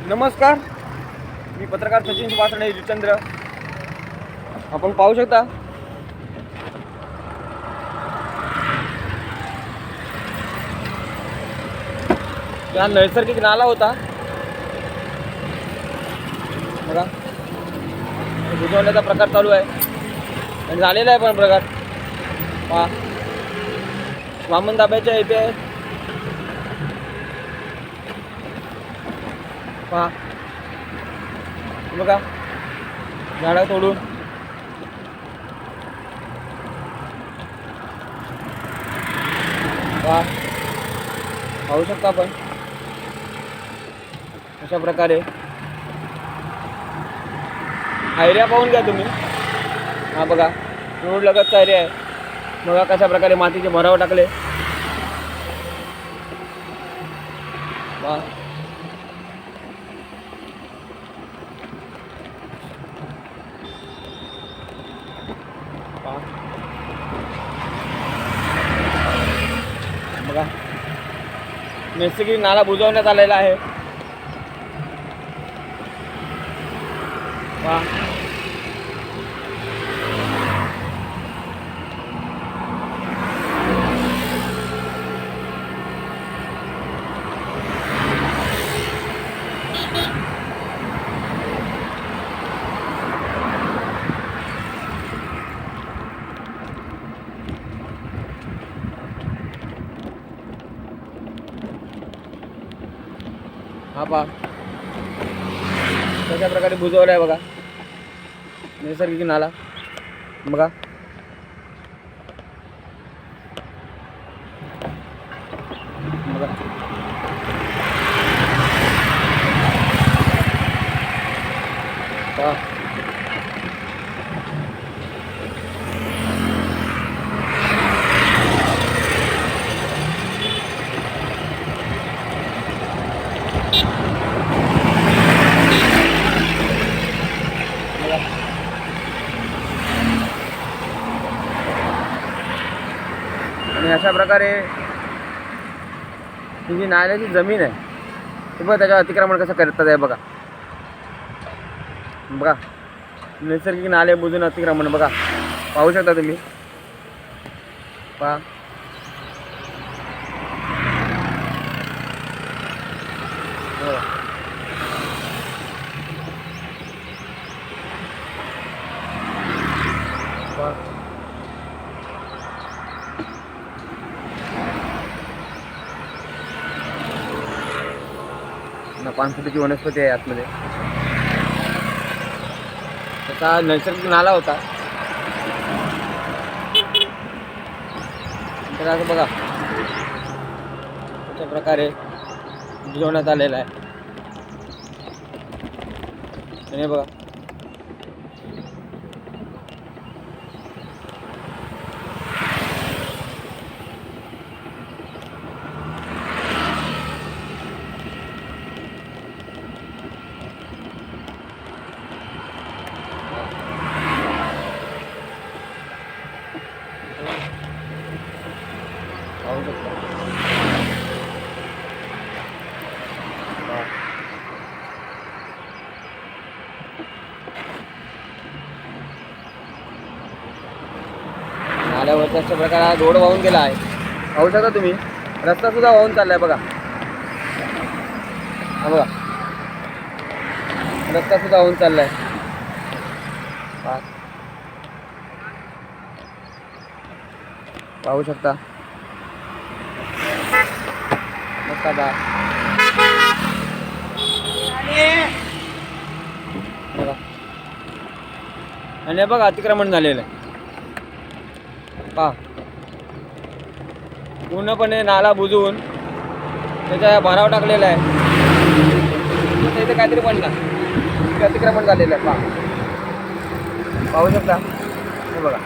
नमस्कार, मी पत्रकार सचिन सुभाषणे जुचंद्र. आपण पाहू शकता हा नैसर्गिक नाला होता बघा. बुजवण्याचा प्रकार चालू आहे आणि झालेला आहे पण प्रकार. पहा, वामन दाब्याच्या इथे पहा बघा, झाडं तोडून पहा, पाहू शकता आपण अशा प्रकारे. एरिया पाहून घ्या तुम्ही. हा बघा, रोड लगतचा एरिया आहे. बघा कशा प्रकारे मातीचे भराव टाकले. पहा, बघा नैसर्गिक नाला बुजवण्यात आलेला आहे. पहा, हा पहा कशा प्रकारे बुजवला आहे बघा नैसर्गिक नाला. बघा बघा पहा, आणि अशा प्रकारे ही जी नाल्याची जमीन आहे ती बघा त्याच्यावर अतिक्रमण कसं करतात आहे बघा. बघा नैसर्गिक नाले बुजून अतिक्रमण बघा, पाहू शकता तुम्ही. पहा, पानफुटीची वनस्पती आहे आतमध्ये. त्याचा नैसर्गिक नाला होता. तर असं बघा अशा प्रकारे बुजवण्यात आलेला आहे. आणि बघा पाहू शकता. नाल्यावरती अशा प्रकारे रोड वाहून गेला आहे. पाहू शकता तुम्ही, रस्ता सुद्धा वाहून चाललाय बघा. हा बघा रस्ता सुद्धा वाहून चाललाय. पाहू शकता रस्ता बघा. आणि बघा अतिक्रमण झालेलं आहे. पहा, पूर्णपणे नाला बुजवून त्याचा भराव टाकलेला आहे. इथे काहीतरी म्हणणार अतिक्रमण झालेलं आहे. पहा, पाहू शकता. हे बघा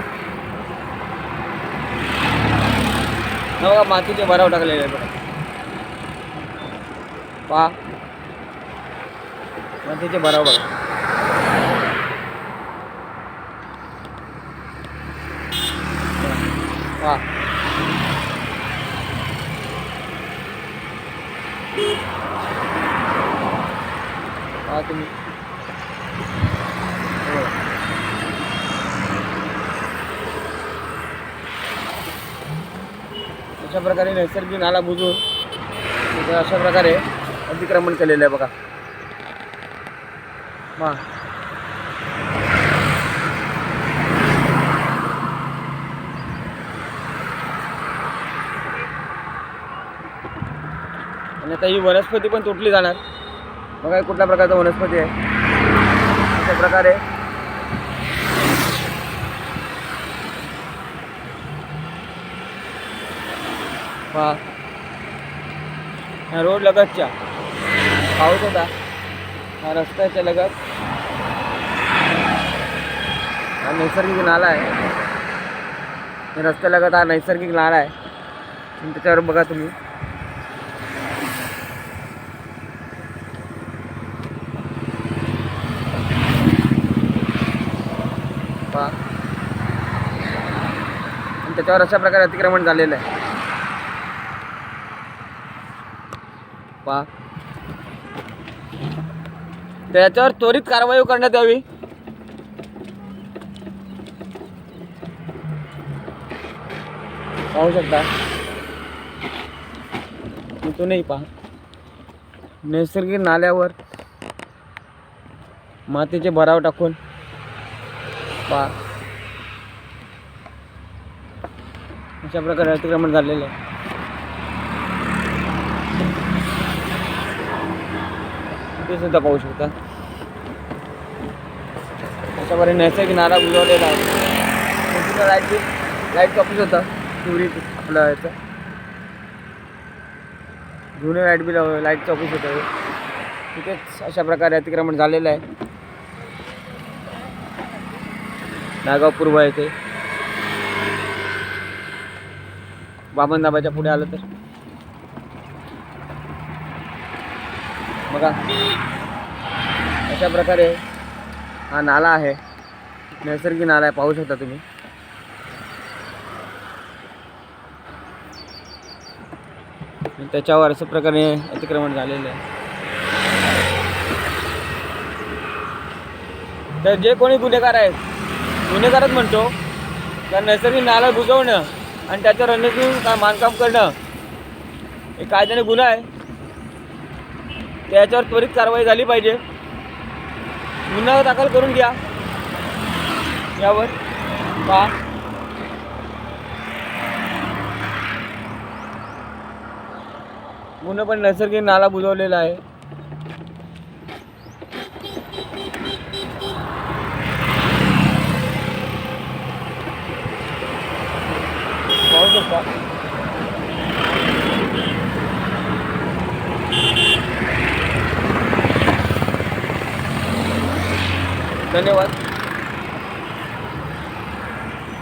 बघा मातीचे भराव टाकलेले आहे बघा. पहा मातीचे भराव बघा. पहा पहा तुम्ही. हो. अशा प्रकारे नैसर्गिक नाला बुजवून तिथे अशा प्रकारे अतिक्रमण केलेलं आहे बघा. वा. आणि आता ही वनस्पती पण तुटली जाणार बघा. कुठल्या प्रकारचा वनस्पती आहे अशा प्रकारे पहा. ह्या रोड लगतच्या पाऊस होता. हा रस्त्याच्या लगत हा नैसर्गिक नाला आहे. रस्त्या लगत हा नैसर्गिक नाला आहे. आणि त्याच्यावर बघा तुम्ही पहा. आणि त्याच्यावर अशा प्रकारे अतिक्रमण झालेलं आहे पहा. त्याच्यावर त्वरित कारवाई करण्यात यावी. पाहू शकता इथूनही पहा. नैसर्गिक नाल्यावर मातीचे भराव टाकून पहा अशा प्रकारे अतिक्रमण झालेलं आहे. ते सुद्धा पाहू शकता. अशा प्रकारे नैसर्गिक नाला बुजवलेला आहे. लाईट ऑफिस होता चोरी आपलं याचं जुने लाईटचं ऑफिस होतं. तिथेच अशा प्रकारे अतिक्रमण झालेलं आहे. नागाव पूर्व येथे बामनदाबाच्या पुढे आलं तर बघा अशा प्रकारे हा नाला आहे. नैसर्गिक नाला आहे पाहू शकता तुम्ही. त्याच्यावर अशा प्रकारे अतिक्रमण झालेलं आहे. तर जे कोणी गुन्हेगार आहेत गुन्हेगारच म्हणतो तर नैसर्गिक नाला बुजवणं आणि त्याच्यावर अन्य बांधकाम करणं हे कायद्याने गुन्हा आहे. त्याच्यावर त्वरित कारवाई झाली पाहिजे. गुन्हा दाखल करून घ्या यावर पहा. गुन्हा पण नैसर्गिक नाला बुजवलेला आहे. पाहू शकता. धन्यवाद.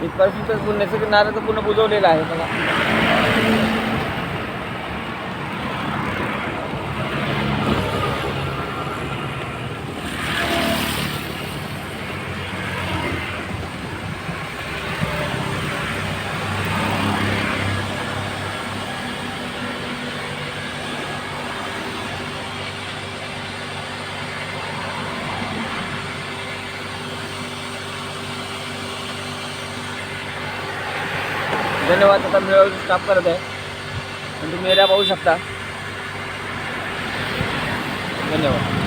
इथपर्यंत नैसर्गिक नाला तर पूर्ण बुजवलेला आहे बघा. धन्यवाद. आता मी स्टाफ करत आहे आणि तुम्ही एरिया पाहू शकता. धन्यवाद.